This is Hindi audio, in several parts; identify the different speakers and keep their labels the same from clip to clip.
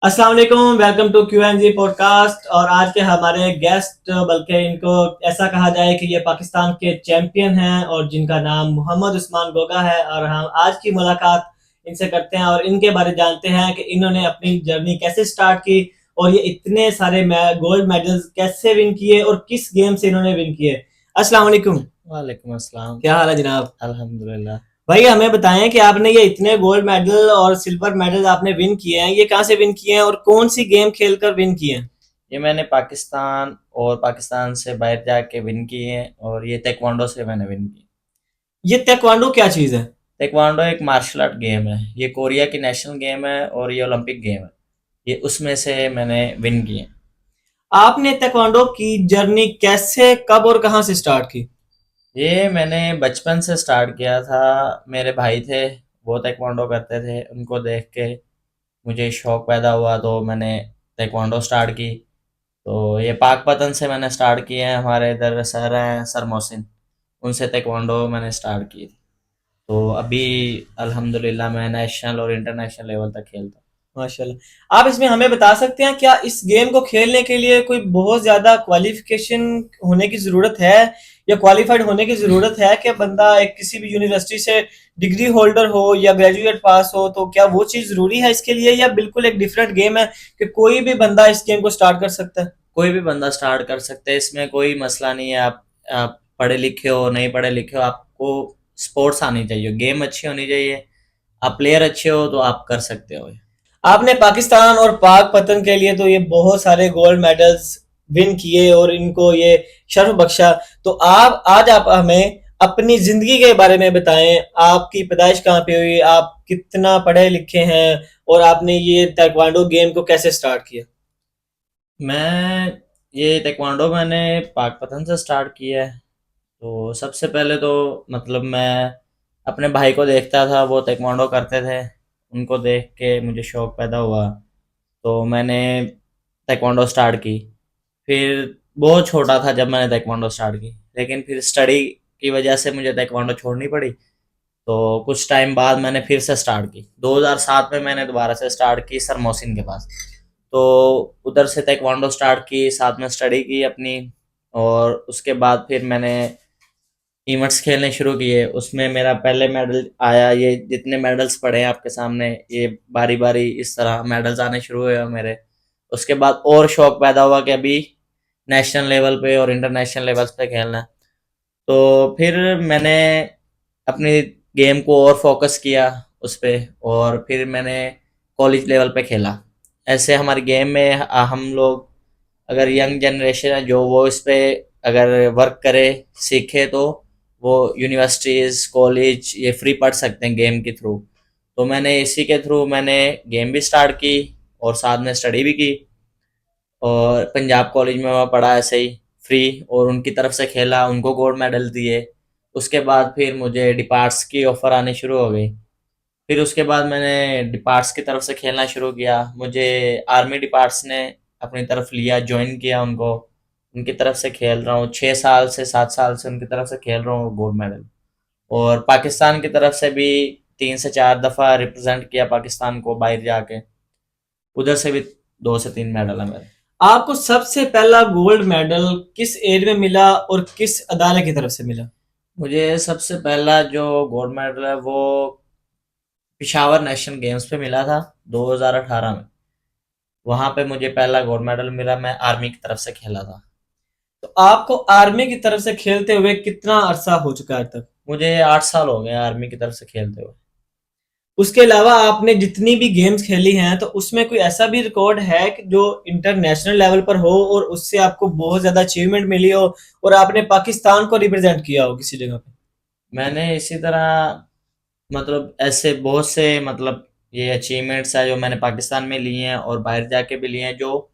Speaker 1: अस्सलाम वालेकुम, welcome to Q N G podcast. और आज के हमारे गेस्ट, बल्कि इनको ऐसा कहा जाए कि ये पाकिस्तान के चैंपियन हैं और जिनका नाम मोहम्मद उस्मान गोगा है। और हम आज की मुलाकात इनसे करते हैं और इनके बारे जानते हैं कि इन्होंने अपनी जर्नी कैसे स्टार्ट की और ये इतने सारे गोल्ड मेडल्स कैसे विन किए और किस गेम से इन्होंने विन किए। अस्सलाम वालेकुम।
Speaker 2: वालेकुम अस्सलाम।
Speaker 1: क्या हाल है जनाब?
Speaker 2: अल्हम्दुलिल्लाह।
Speaker 1: भाई हमें बताएं कि आपने ये इतने गोल्ड मेडल और सिल्वर मेडल आपने विन किए हैं, ये कहाँ से विन किए हैं और कौन सी गेम खेलकर विन किए हैं?
Speaker 2: ये मैंने पाकिस्तान और पाकिस्तान से बाहर जाके विन किए हैं और ये ताइक्वांडो से मैंने विन किए।
Speaker 1: ये ताइक्वांडो क्या चीज है?
Speaker 2: ताइक्वांडो एक मार्शल आर्ट गेम है। ये कोरिया की नेशनल गेम है और ये ओलंपिक गेम है। ये उसमें से मैंने विन किए।
Speaker 1: आपने ताइक्वांडो की जर्नी कैसे, कब और कहाँ से स्टार्ट की?
Speaker 2: ये मैंने बचपन से स्टार्ट किया था। मेरे भाई थे, वो ताइक्वांडो करते थे, उनको देख के मुझे शौक पैदा हुआ तो मैंने ताइक्वांडो स्टार्ट की। तो ये पाकपतन से मैंने स्टार्ट किए हैं। हमारे इधर सर हैं, सर मोहसिन, उनसे ताइक्वांडो मैंने स्टार्ट की थी। तो अभी अल्हम्दुलिल्लाह मैं नेशनल और इंटरनेशनल लेवल तक खेलता हूँ।
Speaker 1: माशाल्लाह। आप इसमें हमें बता सकते हैं क्या इस गेम को खेलने के लिए कोई बहुत ज्यादा क्वालिफिकेशन होने की जरूरत है या क्वालिफाइड होने की जरूरत है कि बंदा एक किसी भी यूनिवर्सिटी से डिग्री होल्डर हो या ग्रेजुएट पास हो, तो क्या वो चीज जरूरी है इसके लिए या बिल्कुल एक डिफरेंट गेम है कि कोई भी बंदा इस गेम को स्टार्ट कर सकता है?
Speaker 2: कोई भी बंदा स्टार्ट कर सकते हैं, इसमें कोई मसला नहीं है। आप पढ़े लिखे हो, नहीं पढ़े लिखे हो, आपको स्पोर्ट्स आनी चाहिए, गेम अच्छी होनी चाहिए, आप प्लेयर अच्छे हो तो आप कर सकते हो।
Speaker 1: आपने पाकिस्तान और पाक पतन के लिए तो ये बहुत सारे गोल्ड मेडल्स विन किए और इनको ये शर्फ बख्शा। तो आप हमें अपनी जिंदगी के बारे में बताएं। आपकी पैदाइश कहाँ पे हुई, आप कितना पढ़े लिखे हैं और आपने ये ताइक्वांडो गेम को कैसे स्टार्ट किया?
Speaker 2: मैं ये ताइक्वांडो मैंने पाकपतन से स्टार्ट किया है। तो सबसे पहले तो मतलब मैं अपने भाई को देखता था, वो ताइक्वांडो करते थे, उनको देख के मुझे शौक पैदा हुआ। तो मैंने ताइक्वांडो स्टार्ट की। फिर बहुत छोटा था जब मैंने ताइक्वांडो स्टार्ट की, लेकिन फिर स्टडी की वजह से मुझे ताइक्वांडो छोड़नी पड़ी। तो कुछ टाइम बाद मैंने फिर से स्टार्ट की। 2007 में मैंने दोबारा से स्टार्ट की सर मोहसिन के पास। तो उधर से ताइक्वांडो स्टार्ट की, साथ में स्टडी की अपनी। और उसके बाद फिर मैंने इवेंट्स खेलने शुरू किए, उसमें मेरा पहले मेडल आया। ये जितने मेडल्स पड़े हैं आपके सामने, ये बारी बारी इस तरह मेडल्स आने शुरू हुए मेरे। उसके बाद और शौक पैदा हुआ कि अभी नेशनल लेवल पे और इंटरनेशनल लेवल्स पे खेलना है। तो फिर मैंने अपनी गेम को और फोकस किया उस पे, और फिर मैंने कॉलेज लेवल पे खेला। ऐसे हमारी गेम में हम लोग, अगर यंग जनरेशन है जो, वो इस पे अगर वर्क करे, सीखे, तो वो यूनिवर्सिटीज़ कॉलेज ये फ्री पढ़ सकते हैं गेम के थ्रू। तो मैंने इसी के थ्रू मैंने गेम भी स्टार्ट की और साथ में स्टडी भी की। और पंजाब कॉलेज में मैं पढ़ा ऐसे ही फ्री, और उनकी तरफ से खेला, उनको गोल्ड मेडल दिए। उसके बाद फिर मुझे डिपार्ट्स की ऑफ़र आनी शुरू हो गई। फिर उसके बाद मैंने डिपार्ट्स की तरफ से खेलना शुरू किया। मुझे आर्मी डिपार्ट्स ने अपनी तरफ लिया, ज्वाइन किया उनको। उनकी तरफ से खेल रहा हूँ 6 साल से, 7 साल से उनकी तरफ से खेल रहा हूँ गोल्ड मेडल। और पाकिस्तान की तरफ से भी 3 से 4 दफ़ा रिप्रेजेंट किया पाकिस्तान को बाहर जाके। उधर से भी 2 से 3 मेडल है मेरे।
Speaker 1: आपको सबसे पहला गोल्ड मेडल किस एज में मिला और किस अदालत की तरफ से मिला?
Speaker 2: मुझे सबसे पहला जो गोल्ड मेडल है वो पिशावर नेशनल गेम्स पे मिला था 2018 में। वहाँ पे मुझे पहला गोल्ड मेडल मिला, मैं आर्मी की तरफ से खेला था।
Speaker 1: तो आपको आर्मी की तरफ से खेलते हुए कितना अरसा हो चुका है तक?
Speaker 2: मुझे 8 साल हो गए आर्मी की तरफ से खेलते हुए।
Speaker 1: उसके अलावा आपने जितनी भी गेम्स खेली हैं तो उसमें कोई ऐसा भी रिकॉर्ड है कि जो इंटरनेशनल लेवल पर हो और उससे आपको बहुत ज्यादा अचीवमेंट मिली हो और आपने पाकिस्तान को रिप्रेजेंट किया हो किसी जगह पे?
Speaker 2: मैंने इसी तरह मतलब ऐसे बहुत से मतलब ये अचीवमेंट्स है जो मैंने पाकिस्तान में लिए हैं और बाहर जाके भी लिए हैं, जो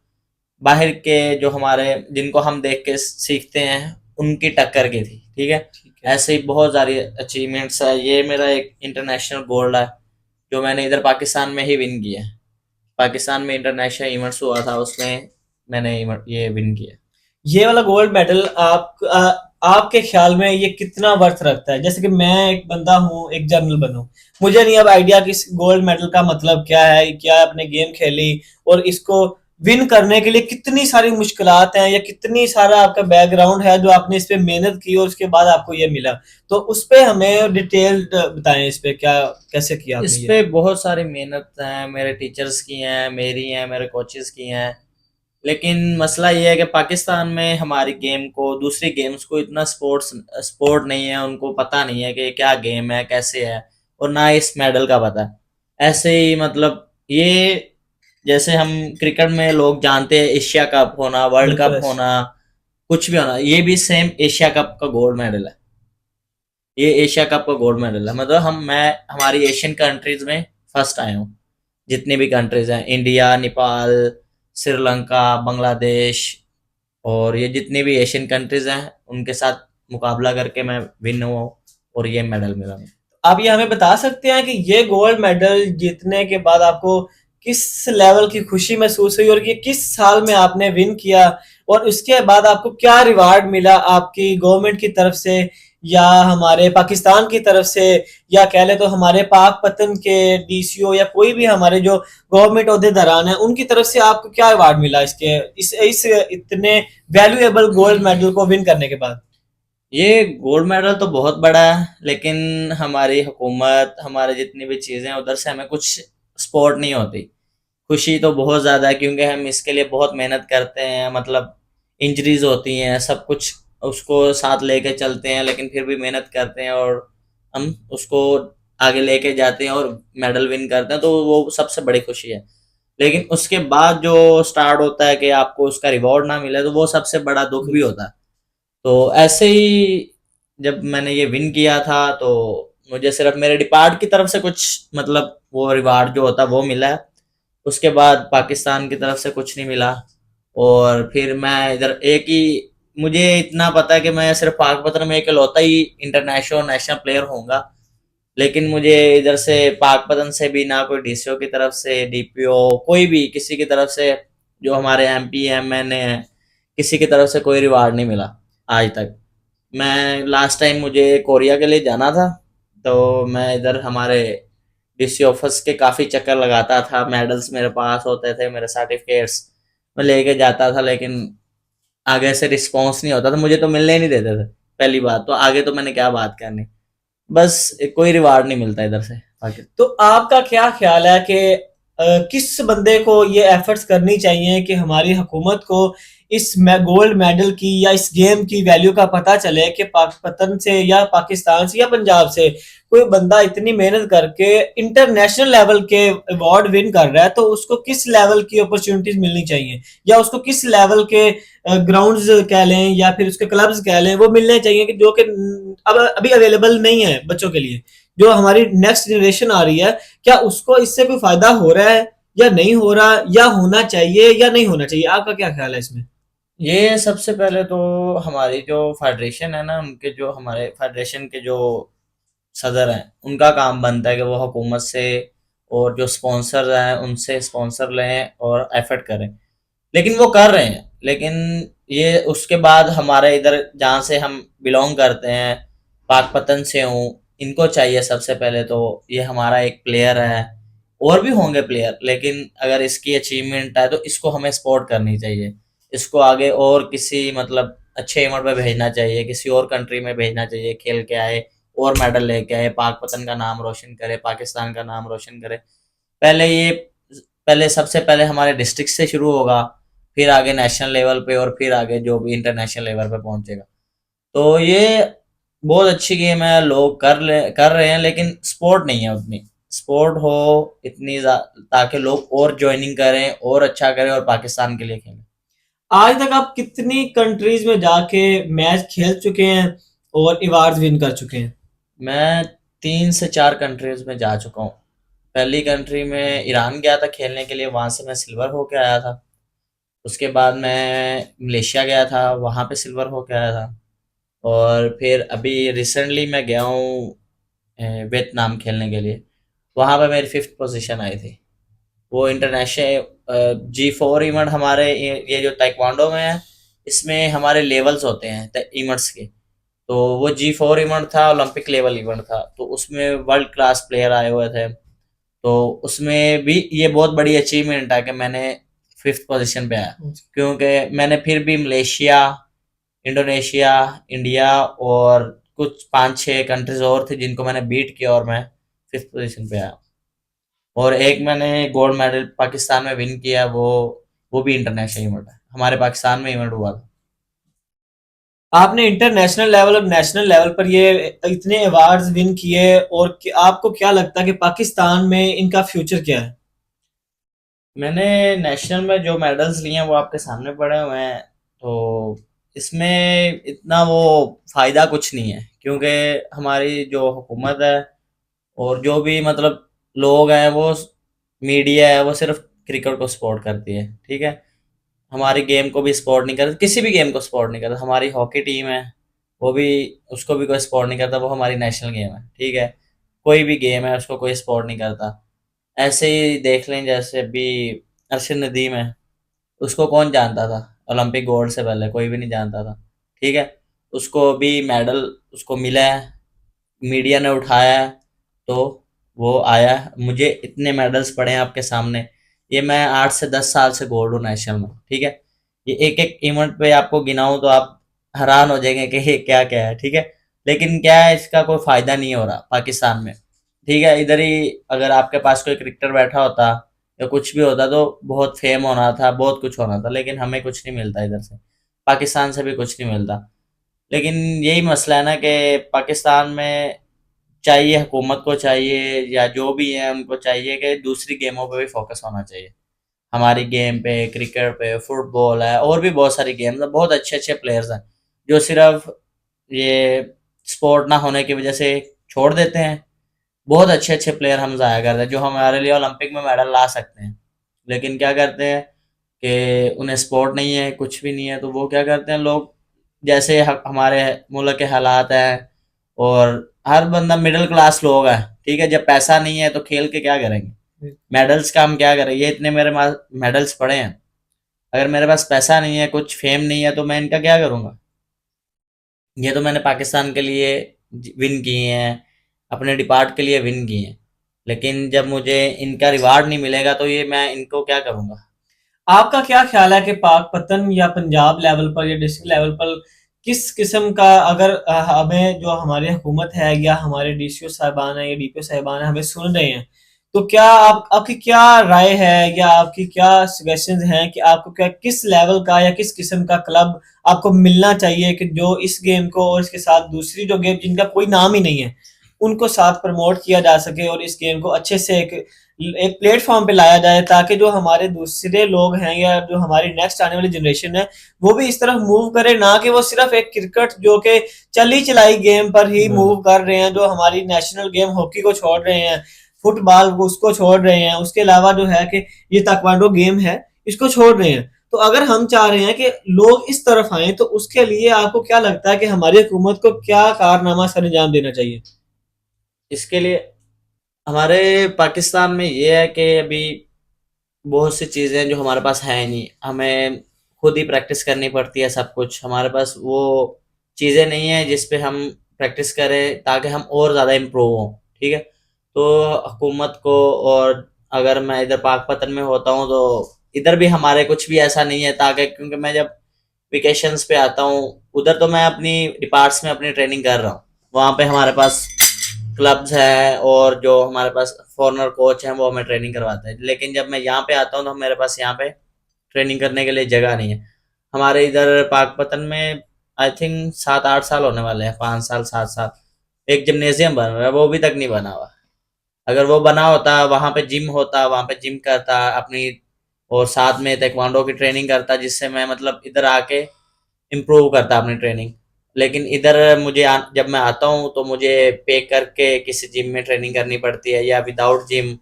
Speaker 2: बाहर के जो हमारे जिनको हम देख के सीखते हैं उनकी टक्कर की थी। ठीक है।
Speaker 1: ठीक है।
Speaker 2: ऐसे ही बहुत सारी अचीवमेंट्स है। ये मेरा एक इंटरनेशनल गोल्ड है जो मैंने इधर पाकिस्तान में ही विन किया है। पाकिस्तान में इंटरनेशनल इवेंट्स हुआ था, उसमें मैंने ये विन किया।
Speaker 1: ये वाला गोल्ड मेडल आप आपके ख्याल में ये कितना वर्थ रखता है? जैसे कि मैं एक बंदा हूँ, एक जनरल बनूं, मुझे नहीं अब आइडिया कि इस गोल्ड मेडल का मतलब क्या है, क्या आपने गेम खेली और इसको विन करने के लिए कितनी सारी मुश्किलात हैं या कितनी सारा आपका बैकग्राउंड है जो आपने इस पे मेहनत की और उसके बाद आपको ये मिला। तो उस पे हमें डिटेल्ड बताएं, इस पे क्या कैसे किया
Speaker 2: इस
Speaker 1: आपने ये?
Speaker 2: पे बहुत सारी मेहनत है, मेरे टीचर्स की हैं, मेरी हैं, मेरे कोचेस की हैं। लेकिन मसला ये है कि पाकिस्तान में हमारी गेम को, दूसरी गेम्स को इतना स्पोर्ट नहीं है, उनको पता नहीं है कि क्या गेम है, कैसे है, और ना इस मेडल का पता है। ऐसे ही मतलब ये, जैसे हम क्रिकेट में लोग जानते हैं एशिया कप होना, वर्ल्ड
Speaker 1: बिल्कुल
Speaker 2: कप
Speaker 1: ऐसे।
Speaker 2: होना, कुछ भी होना, ये भी सेम एशिया कप का गोल्ड मेडल है। ये एशिया कप का गोल्ड मेडल है, मतलब मैं हमारी एशियन कंट्रीज में फर्स्ट आए हूँ। जितनी भी कंट्रीज हैं, इंडिया, नेपाल, श्रीलंका, बांग्लादेश, और ये जितनी भी एशियन कंट्रीज हैं उनके साथ मुकाबला करके मैं विन हुआ हूँ और ये मेडल मिला मुझे।
Speaker 1: आप ये हमें बता सकते हैं कि ये गोल्ड मेडल जीतने के बाद आपको किस लेवल की खुशी महसूस हुई और ये किस साल में आपने विन किया, और उसके बाद आपको क्या रिवार्ड मिला आपकी गवर्नमेंट की तरफ से या हमारे पाकिस्तान की तरफ से, या कह ले तो हमारे पाक पतन के डीसीओ या कोई भी हमारे जो गवर्नमेंट अहदेदारान है उनकी तरफ से आपको क्या रिवार्ड मिला इसके इस इतने वैल्यूएबल गोल्ड मेडल को विन करने के बाद?
Speaker 2: ये गोल्ड मेडल तो बहुत बड़ा है, लेकिन हमारी हुकूमत, हमारे जितनी भी चीज़ें उधर से हमें कुछ सपोर्ट नहीं होती। खुशी तो बहुत ज़्यादा है क्योंकि हम इसके लिए बहुत मेहनत करते हैं, मतलब इंजरीज होती हैं, सब कुछ उसको साथ लेके चलते हैं, लेकिन फिर भी मेहनत करते हैं और हम उसको आगे लेके जाते हैं और मेडल विन करते हैं, तो वो सबसे बड़ी खुशी है। लेकिन उसके बाद जो स्टार्ट होता है कि आपको उसका रिवॉर्ड ना मिले, तो वो सबसे बड़ा दुख भी होता है। तो ऐसे ही जब मैंने ये विन किया था, तो मुझे सिर्फ मेरे डिपार्ट की तरफ से कुछ, मतलब वो रिवार्ड जो होता है वो मिला है। उसके बाद पाकिस्तान की तरफ से कुछ नहीं मिला। और फिर मैं इधर एक ही, मुझे इतना पता है कि मैं सिर्फ पाकपतन में इकलौता ही इंटरनेशनल नेशनल प्लेयर होऊंगा। लेकिन मुझे इधर से पाकपतन से भी ना कोई डीसीओ की तरफ से, डीपीओ, कोई भी किसी की तरफ से, जो हमारे एमपी एमएनए हैं, किसी की तरफ से कोई रिवार्ड नहीं मिला आज तक। मैं लास्ट टाइम मुझे कोरिया के लिए जाना था, तो मैं इधर हमारे डीसी ऑफिस के काफ़ी चक्कर लगाता था, मेडल्स मेरे पास होते थे, मेरे सर्टिफिकेट्स मैं लेके जाता था, लेकिन आगे से रिस्पॉन्स नहीं होता था, मुझे तो मिलने ही नहीं देते थे। पहली बात तो, आगे तो मैंने क्या बात करनी। बस कोई रिवार्ड नहीं मिलता इधर से आगे।
Speaker 1: तो आपका क्या ख्याल है कि किस बंदे को ये एफर्ट्स करनी चाहिए कि हमारी हुकूमत को इस गोल्ड मेडल की या इस गेम की वैल्यू का पता चले कि पाकिस्तान से या पाकिस्तान से या पंजाब से कोई बंदा इतनी मेहनत करके इंटरनेशनल लेवल के अवार्ड विन कर रहा है, तो उसको किस लेवल की अपॉर्चुनिटीज मिलनी चाहिए या उसको किस लेवल के ग्राउंड्स कह लें या फिर उसके क्लब्स कह लें वो मिलने चाहिए कि जो कि अब अभी अवेलेबल नहीं है बच्चों के लिए, जो हमारी नेक्स्ट जनरेशन आ रही है, क्या उसको इससे कोई फायदा हो रहा है या नहीं हो रहा, या होना चाहिए या नहीं होना चाहिए? आपका क्या ख्याल है इसमें?
Speaker 2: ये सबसे पहले तो हमारी जो फेडरेशन है ना, उनके जो, हमारे फेडरेशन के जो सदर हैं, उनका काम बनता है कि वो हुकूमत से और जो स्पॉन्सर हैं उनसे स्पॉन्सर लें और एफर्ट करें। लेकिन वो कर रहे हैं, लेकिन ये उसके बाद हमारे इधर जहाँ से हम बिलोंग करते हैं, पाकपतन से हूँ, इनको चाहिए सबसे पहले तो, ये हमारा एक प्लेयर है, और भी होंगे प्लेयर, लेकिन अगर इसकी अचीवमेंट है तो इसको हमें सपोर्ट करनी चाहिए। इसको आगे और किसी, मतलब अच्छे इवेंट पे भेजना चाहिए, किसी और कंट्री में भेजना चाहिए, खेल के आए और मेडल लेके आए, पाकपतन का नाम रोशन करे, पाकिस्तान का नाम रोशन करे। पहले ये, पहले सबसे पहले हमारे डिस्ट्रिक्ट से शुरू होगा, फिर आगे नेशनल लेवल पे, और फिर आगे जो भी इंटरनेशनल लेवल पे पहुंचेगा। तो ये बहुत अच्छी गेम है, लोग कर रहे हैं, लेकिन स्पोर्ट नहीं है उतनी। स्पोर्ट हो इतनी ताकि लोग और ज्वाइनिंग करें और अच्छा करें और पाकिस्तान के लिए खेलें।
Speaker 1: आज तक आप कितनी कंट्रीज में जाके मैच खेल चुके हैं और अवार्ड विन कर चुके हैं?
Speaker 2: मैं 3 से 4 कंट्रीज में जा चुका हूँ। पहली कंट्री में ईरान गया था खेलने के लिए, वहाँ से मैं सिल्वर होके आया था। उसके बाद मैं मलेशिया गया था, वहाँ पे सिल्वर होके आया था। और फिर अभी रिसेंटली मैं गया हूँ वियतनाम खेलने के लिए, वहाँ पे मेरी 5th पोजीशन आई थी। वो इंटरनेशनल G4 इवेंट हमारे, ये जो ताइक्वांडो में है, इसमें हमारे लेवल्स होते हैं इवेंट्स के। तो वो G4 इवेंट था, ओलंपिक लेवल इवेंट था, तो उसमें वर्ल्ड क्लास प्लेयर आए हुए थे। तो उसमें भी ये बहुत बड़ी अचीवमेंट है कि मैंने 5th पोजीशन पे आया, क्योंकि मैंने फिर भी मलेशिया, इंडोनेशिया, इंडिया और कुछ 5-6 कंट्रीज और थे जिनको मैंने बीट किया और मैं 5th पोजीशन पे आया। और एक मैंने गोल्ड मेडल पाकिस्तान में विन किया, वो भी इंटरनेशनल इवेंट है, हमारे पाकिस्तान में इवेंट हुआ था।
Speaker 1: आपने इंटरनेशनल लेवल और नेशनल लेवल पर ये इतने अवार्ड्स विन किए, और आपको क्या लगता है कि पाकिस्तान में इनका फ्यूचर क्या है?
Speaker 2: मैंने नेशनल में जो मेडल्स लिए हैं वो आपके सामने पड़े हुए हैं। तो इसमें इतना वो फायदा कुछ नहीं है, क्योंकि हमारी जो हुकूमत है और जो भी मतलब लोग हैं, वो मीडिया है, वो सिर्फ क्रिकेट को सपोर्ट करती है, ठीक है। हमारी गेम को भी सपोर्ट नहीं करता, किसी भी गेम को सपोर्ट नहीं करता। हमारी हॉकी टीम है, वो भी, उसको भी कोई सपोर्ट नहीं करता, वो हमारी नेशनल गेम है, ठीक है। कोई भी गेम है उसको कोई सपोर्ट नहीं करता। ऐसे ही देख लें, जैसे अभी अरशद नदीम है, उसको कौन जानता था? ओलंपिक गोल्ड से पहले कोई भी नहीं जानता था, ठीक है। उसको भी मेडल उसको मिला है, मीडिया ने उठाया है, तो वो आया। मुझे इतने मेडल्स पड़े हैं आपके सामने, ये मैं 8 से 10 साल से गोल्ड हूँ नेशनल में, ठीक है। ये एक एक इवेंट पे आपको गिनाऊं तो आप हैरान हो जाएंगे कि ये क्या क्या है, ठीक है। लेकिन क्या है, इसका कोई फायदा नहीं हो रहा पाकिस्तान में, ठीक है। इधर ही अगर आपके पास कोई क्रिकेटर बैठा होता या कुछ भी होता तो बहुत फेम होना था, बहुत कुछ होना था, लेकिन हमें कुछ नहीं मिलता इधर से, पाकिस्तान से भी कुछ नहीं मिलता। लेकिन यही मसला है ना कि पाकिस्तान में चाहिए, हुकूमत को चाहिए या जो भी है उनको चाहिए कि दूसरी गेमों पे भी फोकस होना चाहिए। हमारी गेम पे, क्रिकेट पे, फुटबॉल है, और भी बहुत सारी गेम्स हैं, बहुत अच्छे अच्छे प्लेयर्स हैं जो सिर्फ ये स्पोर्ट ना होने की वजह से छोड़ देते हैं। बहुत अच्छे अच्छे प्लेयर हम ज़ाया करते हैं जो हमारे लिए ओलंपिक में मेडल ला सकते हैं, लेकिन क्या करते हैं कि उन्हें स्पोर्ट नहीं है, कुछ भी नहीं है, तो वो क्या करते हैं लोग, जैसे हमारे मुल्क के हालात हैं, और हर बंदा मिडिल क्लास लोग है, ठीक है। जब पैसा नहीं है तो खेल के क्या करेंगे? मेडल्स का हम क्या करें? ये इतने मेरे पास मेडल्स पड़े हैं, अगर मेरे पास पैसा नहीं है, कुछ फेम नहीं है, तो मैं इनका क्या करूँगा? ये तो मैंने पाकिस्तान के लिए विन किए हैं, अपने डिपार्ट के लिए विन किए हैं, लेकिन जब मुझे इनका रिवार्ड नहीं मिलेगा तो ये मैं इनको क्या करूँगा?
Speaker 1: आपका क्या ख्याल है कि पाक पतन या पंजाब लेवल पर या डिस्ट्रिक्ट लेवल पर किस किस्म का, अगर हमें जो हमारी हुकूमत है या हमारे डीसीओ साहबान है या डीपीओ साहबान है हमें सुन रहे हैं, तो क्या आपकी क्या राय है या आपकी क्या सजेशंस हैं कि आपको क्या किस लेवल का या किस किस्म का क्लब आपको मिलना चाहिए कि जो इस गेम को और इसके साथ दूसरी जो गेम जिनका कोई नाम ही नहीं है उनको साथ प्रमोट किया जा सके और इस गेम को अच्छे से एक प्लेटफॉर्म पे लाया जाए, ताकि जो हमारे दूसरे लोग हैं या जो हमारी नेक्स्ट आने वाली जनरेशन है वो भी इस तरफ मूव करे, ना कि वो सिर्फ एक क्रिकेट जो कि चली चलाई गेम पर ही मूव कर रहे हैं, जो हमारी नेशनल गेम हॉकी को छोड़ रहे हैं, फुटबॉल को उसको छोड़ रहे हैं, उसके अलावा जो है कि ये ताइक्वांडो गेम है इसको छोड़ रहे हैं। तो अगर हम चाह रहे हैं कि लोग इस तरफ आए तो उसके लिए आपको क्या लगता है कि हमारी हुकूमत को क्या कारनामा सर अंजाम देना चाहिए?
Speaker 2: इसके लिए हमारे पाकिस्तान में ये है कि अभी बहुत सी चीज़ें जो हमारे पास है नहीं, हमें खुद ही प्रैक्टिस करनी पड़ती है सब कुछ। हमारे पास वो चीज़ें नहीं है जिस पे हम प्रैक्टिस करें ताकि हम और ज़्यादा इम्प्रूव हों, ठीक है। तो हुकूमत को, और अगर मैं इधर पाकपतन में होता हूँ तो इधर भी हमारे कुछ भी ऐसा नहीं है, ताकि क्योंकि मैं जब वेकेशंस पे आता हूँ उधर तो मैं अपनी डिपार्ट्स में अपनी ट्रेनिंग कर रहा हूँ, वहाँ पे हमारे पास क्लब्स हैं और जो हमारे पास फॉरनर कोच हैं वो हमें ट्रेनिंग करवाते हैं। लेकिन जब मैं यहाँ पे आता हूँ तो मेरे पास यहाँ पे ट्रेनिंग करने के लिए जगह नहीं है। हमारे इधर पाकपतन में आई थिंक 7-8 साल होने वाले हैं, 5 साल 7 साल, एक जिम्नेजियम बन रहा है, वो अभी तक नहीं बना हुआ। अगर वो बना होता, वहाँ पे जिम होता, वहाँ पे जिम करता अपनी, और साथ में ताइक्वांडो की ट्रेनिंग करता, जिससे मैं मतलब इधर आके इम्प्रूव करता अपनी ट्रेनिंग। लेकिन इधर जब मैं आता हूँ तो मुझे पे करके किसी जिम में ट्रेनिंग करनी पड़ती है, या विदाउट जिम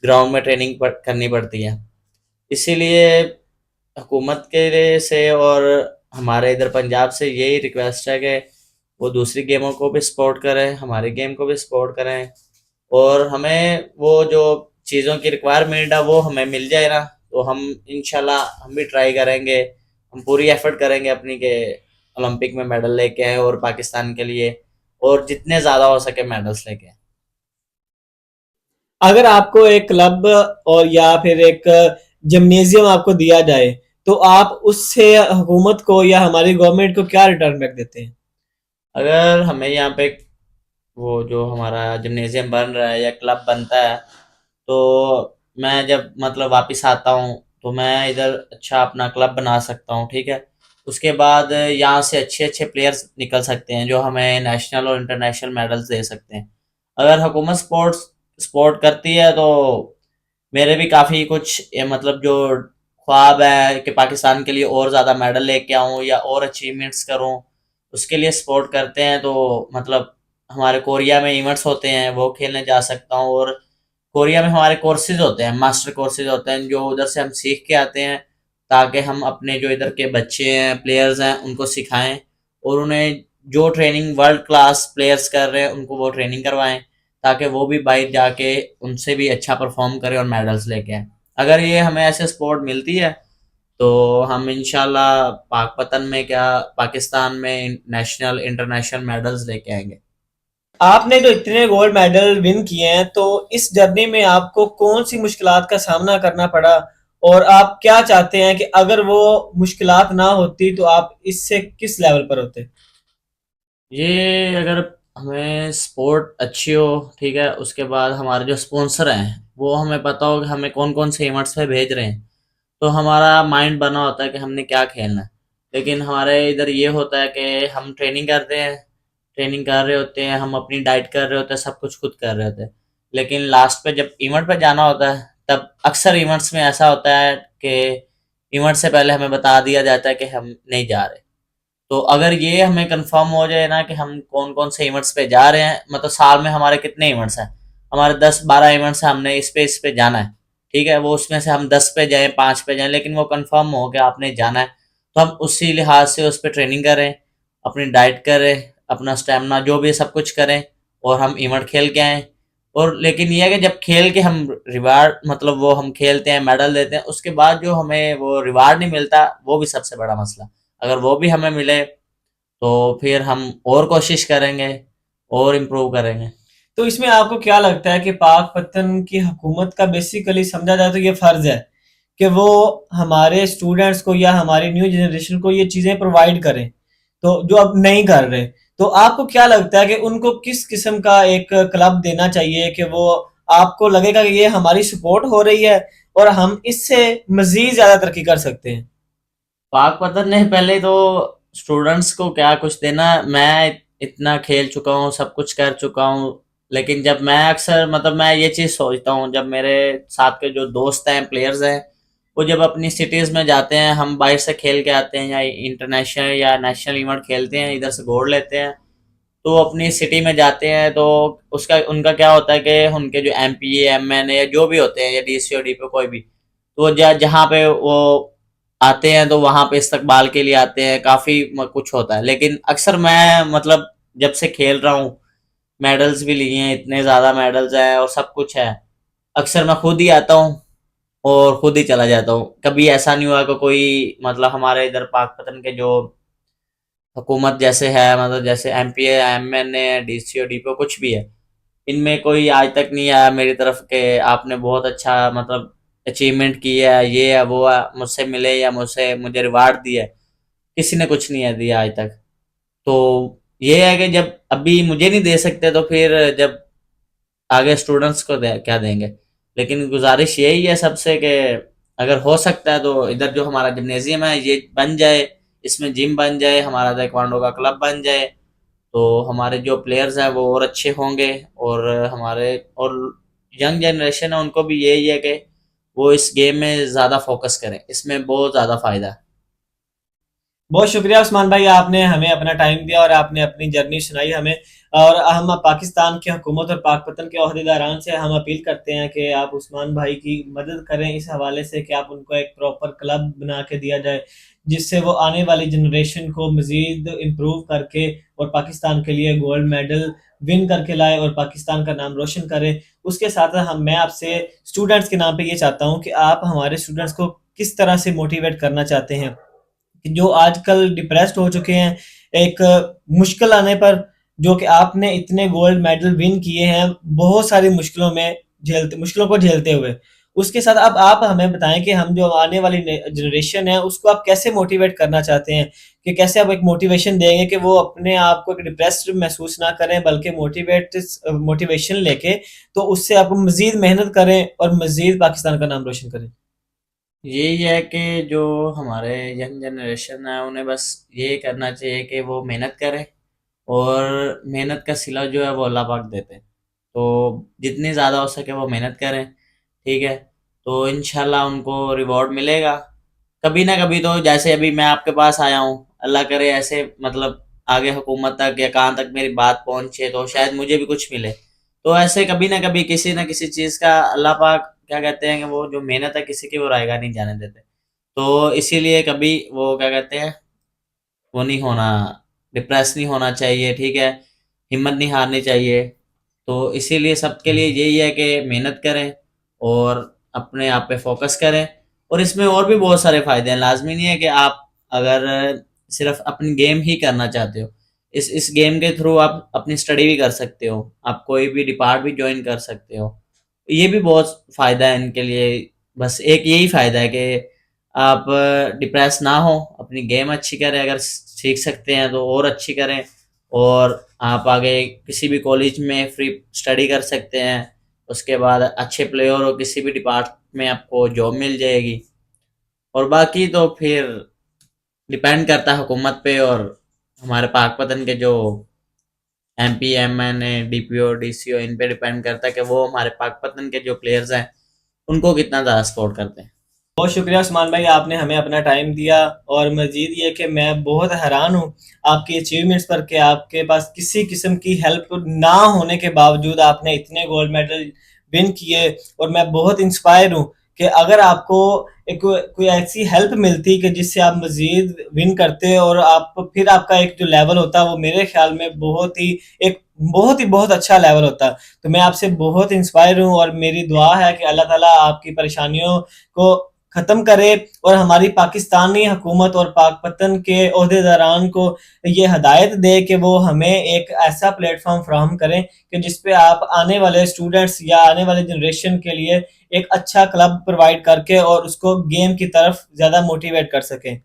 Speaker 2: ग्राउंड में ट्रेनिंग करनी पड़ती है। इसीलिए हुकूमत के से और हमारे इधर पंजाब से यही रिक्वेस्ट है कि वो दूसरी गेमों को भी सपोर्ट करें, हमारी गेम को भी सपोर्ट करें, और हमें वो जो चीज़ों की रिक्वायरमेंट है वो हमें मिल जाए ना, तो हम इंशाल्लाह हम भी ट्राई करेंगे, हम पूरी एफर्ट करेंगे अपनी के ओलंपिक में मेडल लेके आए और पाकिस्तान के लिए, और जितने ज़्यादा हो सके मेडल्स लेके आए।
Speaker 1: अगर आपको एक क्लब और या फिर एक जिम्नेजियम आपको दिया जाए, तो आप उससे हुकूमत को या हमारी गवर्नमेंट को क्या रिटर्न बैक देते हैं?
Speaker 2: अगर हमें यहाँ पे वो जो हमारा जिम्नेजियम बन रहा है या क्लब बनता है, तो मैं जब मतलब वापस आता हूँ तो मैं इधर अच्छा अपना क्लब बना सकता हूँ, ठीक है। उसके बाद यहाँ से अच्छे अच्छे प्लेयर्स निकल सकते हैं जो हमें नेशनल और इंटरनेशनल मेडल्स दे सकते हैं। अगर हुकूमत स्पोर्ट करती है तो मेरे भी काफ़ी कुछ ये मतलब जो ख्वाब है कि पाकिस्तान के लिए और ज़्यादा मेडल लेके आऊँ या और अचीवमेंट्स करूँ, उसके लिए सपोर्ट करते हैं। तो मतलब हमारे कोरिया में इवेंट्स होते हैं, वो खेलने जा सकता हूँ। और कोरिया में हमारे कोर्सेज होते हैं, मास्टर कोर्सेज होते हैं जो उधर से हम सीख के आते हैं, ताकि हम अपने जो इधर के बच्चे हैं, प्लेयर्स हैं, उनको सिखाएं और उन्हें जो ट्रेनिंग वर्ल्ड क्लास प्लेयर्स कर रहे हैं उनको वो ट्रेनिंग करवाएं, ताकि वो भी बाहर जाके उनसे भी अच्छा परफॉर्म करें और मेडल्स लेके आए। अगर ये हमें ऐसे सपोर्ट मिलती है तो हम इंशाल्लाह पाकपतन में क्या, पाकिस्तान में नेशनल इंटरनेशनल मेडल्स लेके आएंगे।
Speaker 1: आपने तो इतने गोल्ड मेडल विन किए हैं, तो इस जर्नी में आपको कौन सी मुश्किलात का सामना करना पड़ा, और आप क्या चाहते हैं कि अगर वो मुश्किलात ना होती तो आप इससे किस लेवल पर होते?
Speaker 2: ये अगर हमें स्पोर्ट अच्छी हो, ठीक है, उसके बाद हमारे जो स्पॉन्सर हैं वो हमें पता हो कि हमें कौन कौन से इवेंट्स पे भेज रहे हैं, तो हमारा माइंड बना होता है कि हमने क्या खेलना है। लेकिन हमारे इधर ये होता है कि हम ट्रेनिंग करते हैं, ट्रेनिंग कर रहे होते हैं, हम अपनी डाइट कर रहे होते हैं, सब कुछ खुद कर रहे होते हैं। लेकिन लास्ट पे जब इवेंट पे जाना होता है, तब अक्सर इवेंट्स में ऐसा होता है कि इवेंट से पहले हमें बता दिया जाता है कि हम नहीं जा रहे। तो अगर ये हमें कंफर्म हो जाए ना कि हम कौन कौन से इवेंट्स पे जा रहे हैं, मतलब साल में हमारे कितने इवेंट्स हैं, हमारे 10-12 इवेंट्स हैं, हमने इस पे जाना है, ठीक है, वो उसमें से हम 10 पे जाएं, 5 पे जाएं, लेकिन वो कंफर्म हो कि आपने जाना है, तो हम उसी लिहाज से उस पर ट्रेनिंग करें, अपनी डाइट करें, अपना स्टेमिना जो भी सब कुछ करें, और हम इवेंट खेल के आएँ। और लेकिन ये है कि जब खेल के हम रिवार्ड मतलब वो हम खेलते हैं, मेडल देते हैं, उसके बाद जो हमें वो रिवार्ड नहीं मिलता, वो भी सबसे बड़ा मसला। अगर वो भी हमें मिले तो फिर हम और कोशिश करेंगे और इम्प्रूव करेंगे।
Speaker 1: तो इसमें आपको क्या लगता है कि पाक पत्तन की हुकूमत का बेसिकली समझा जाए तो ये फर्ज है कि वो हमारे स्टूडेंट्स को या हमारी न्यू जनरेशन को ये चीजें प्रोवाइड करें, तो जो अब नहीं कर रहे, तो आपको क्या लगता है कि उनको किस किस्म का एक क्लब देना चाहिए कि वो आपको लगेगा कि ये हमारी सपोर्ट हो रही है और हम इससे मजीद ज्यादा तरक्की कर सकते हैं?
Speaker 2: पाक पतन ने पहले तो स्टूडेंट्स को क्या कुछ देना, मैं इतना खेल चुका हूँ, सब कुछ कर चुका हूँ। लेकिन जब मैं अक्सर मतलब मैं ये चीज़ सोचता हूँ, जब मेरे साथ के जो दोस्त हैं, प्लेयर्स हैं, वो जब अपनी सिटीज़ में जाते हैं, हम बाहर से खेल के आते हैं या इंटरनेशनल या नेशनल इवेंट खेलते हैं, इधर से गोल्ड लेते हैं, तो अपनी सिटी में जाते हैं, तो उसका उनका क्या होता है कि उनके जो एमपी एमएन या जो भी होते हैं या डीसी और डीपी कोई भी, तो जहाँ पे वो आते हैं तो वहां पे इस्तकबाल के लिए आते हैं, काफी कुछ होता है। लेकिन अक्सर मैं मतलब जब से खेल रहा हूँ, मेडल्स भी लिए हैं, इतने ज्यादा मेडल्स हैं और सब कुछ है, अक्सर मैं खुद ही आता हूँ और खुद ही चला जाता हूँ। कभी ऐसा नहीं हुआ कि कोई मतलब हमारे इधर पाकपतन के जो हुकूमत जैसे है, मतलब जैसे एमपी है, एमएन है, डीसी और डीपीओ कुछ भी है, इनमें कोई आज तक नहीं आया मेरी तरफ के आपने बहुत अच्छा मतलब अचीवमेंट किया है, ये है वो है, मुझसे मिले या मुझे रिवार्ड दिया है, किसी ने कुछ नहीं है दिया आज तक। तो ये है कि जब अभी मुझे नहीं दे सकते तो फिर जब आगे स्टूडेंट्स को क्या देंगे। लेकिन गुजारिश यही है सबसे कि अगर हो सकता है तो इधर जो हमारा जिम्नेजियम है ये बन जाए, इसमें जिम बन जाए, हमारा ताइक्वांडो का क्लब बन जाए, तो हमारे जो प्लेयर्स हैं वो और अच्छे होंगे। और हमारे और यंग जनरेशन है उनको भी यही है कि वो इस गेम में ज़्यादा फोकस करें, इसमें बहुत ज़्यादा फ़ायदा है।
Speaker 1: बहुत शुक्रिया उस्मान भाई, आपने हमें अपना टाइम दिया और आपने अपनी जर्नी सुनाई हमें। और हम पाकिस्तान की हुकूमत और पाकपतन के अहदेदारान से हम अपील करते हैं कि आप उस्मान भाई की मदद करें इस हवाले से कि आप उनको एक प्रॉपर क्लब बना के दिया जाए, जिससे वो आने वाली जनरेशन को मजीद इम्प्रूव करके और पाकिस्तान के लिए गोल्ड मेडल विन करके लाए और पाकिस्तान का नाम रोशन करें। उसके साथ हम मैं आपसे स्टूडेंट्स के नाम पे ये चाहता हूँ कि आप हमारे स्टूडेंट्स को किस तरह से मोटिवेट करना चाहते हैं कि जो आजकल डिप्रेस्ड हो चुके हैं एक मुश्किल आने पर, जो कि आपने इतने गोल्ड मेडल विन किए हैं बहुत सारी मुश्किलों को झेलते हुए। उसके साथ अब आप हमें बताएं कि हम जो आने वाली जनरेशन है उसको आप कैसे मोटिवेट करना चाहते हैं, कि कैसे आप एक मोटिवेशन देंगे कि वो अपने आप को डिप्रेस्ड महसूस ना करें, बल्कि मोटिवेशन लेके तो उससे आप मजीद मेहनत करें और मजीद पाकिस्तान का नाम रोशन करें।
Speaker 2: यही है कि जो हमारे यंग जनरेशन है उन्हें बस ये करना चाहिए कि वो मेहनत करें, और मेहनत का सिला जो है वो अल्लाह पाक देते हैं। तो जितनी ज़्यादा हो सके वो मेहनत करें, ठीक है। तो इंशाल्लाह उनको रिवॉर्ड मिलेगा कभी ना कभी। तो जैसे अभी मैं आपके पास आया हूँ, अल्लाह करे ऐसे मतलब आगे हुकूमत तक या कहाँ तक मेरी बात पहुँचे तो शायद मुझे भी कुछ मिले। तो ऐसे कभी ना कभी किसी ना किसी चीज़ का अल्लाह पाक क्या कहते हैं कि वो जो मेहनत है किसी की वो रायगा नहीं जाने देते। तो इसीलिए कभी वो क्या कहते हैं, वो नहीं होना, डिप्रेस नहीं होना चाहिए, ठीक है। हिम्मत नहीं हारनी चाहिए। तो इसीलिए सबके लिए यही है कि मेहनत करें और अपने आप पे फोकस करें। और इसमें और भी बहुत सारे फायदे हैं, लाजमी नहीं है कि आप अगर सिर्फ अपनी गेम ही करना चाहते हो, इस गेम के थ्रू आप अपनी स्टडी भी कर सकते हो, आप कोई भी डिपार्ट भी ज्वाइन कर सकते हो। ये भी बहुत फ़ायदा है इनके लिए। बस एक यही फ़ायदा है कि आप डिप्रेस ना हो, अपनी गेम अच्छी करें, अगर सीख सकते हैं तो और अच्छी करें, और आप आगे किसी भी कॉलेज में फ्री स्टडी कर सकते हैं। उसके बाद अच्छे प्लेयर हो किसी भी डिपार्ट में आपको जॉब मिल जाएगी। और बाकी तो फिर डिपेंड करता है हुकूमत पे और हमारे पाकपतन के जो एमपी एमएनए डीपीओ डीसीओ, इन पे डिपेंड करता है कि वो हमारे पाकपतन के जो प्लेयर्स हैं उनको कितना ज़्यादा सपोर्ट करते हैं।
Speaker 1: बहुत शुक्रिया उस्मान भाई, आपने हमें अपना टाइम दिया। और मजीद ये कि मैं बहुत हैरान हूँ आपकी अचीवमेंट्स पर, कि आपके पास किसी किस्म की हेल्प ना होने के बावजूद आपने इतने गोल्ड मेडल विन किए। और मैं बहुत इंस्पायर हूँ कि अगर आपको एक कोई ऐसी हेल्प मिलती कि जिससे आप मजीद विन करते और आप फिर आपका एक जो लेवल होता वो मेरे ख्याल में बहुत अच्छा लेवल होता। तो मैं आपसे बहुत इंस्पायर हूँ और मेरी दुआ है कि अल्लाह ताला आपकी परेशानियों को खत्म करे और हमारी पाकिस्तानी हुकूमत और पाकपतन के ओहदेदारान को ये हदायत दे कि वो हमें एक ऐसा प्लेटफॉर्म फ्राहम करें कि जिस पे आप आने वाले स्टूडेंट्स या आने वाले जनरेशन के लिए एक अच्छा क्लब प्रोवाइड करके और उसको गेम की तरफ ज़्यादा मोटिवेट कर सकें।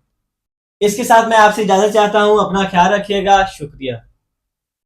Speaker 1: इसके साथ मैं आपसे इजाज़त चाहता हूँ, अपना ख्याल रखिएगा, शुक्रिया।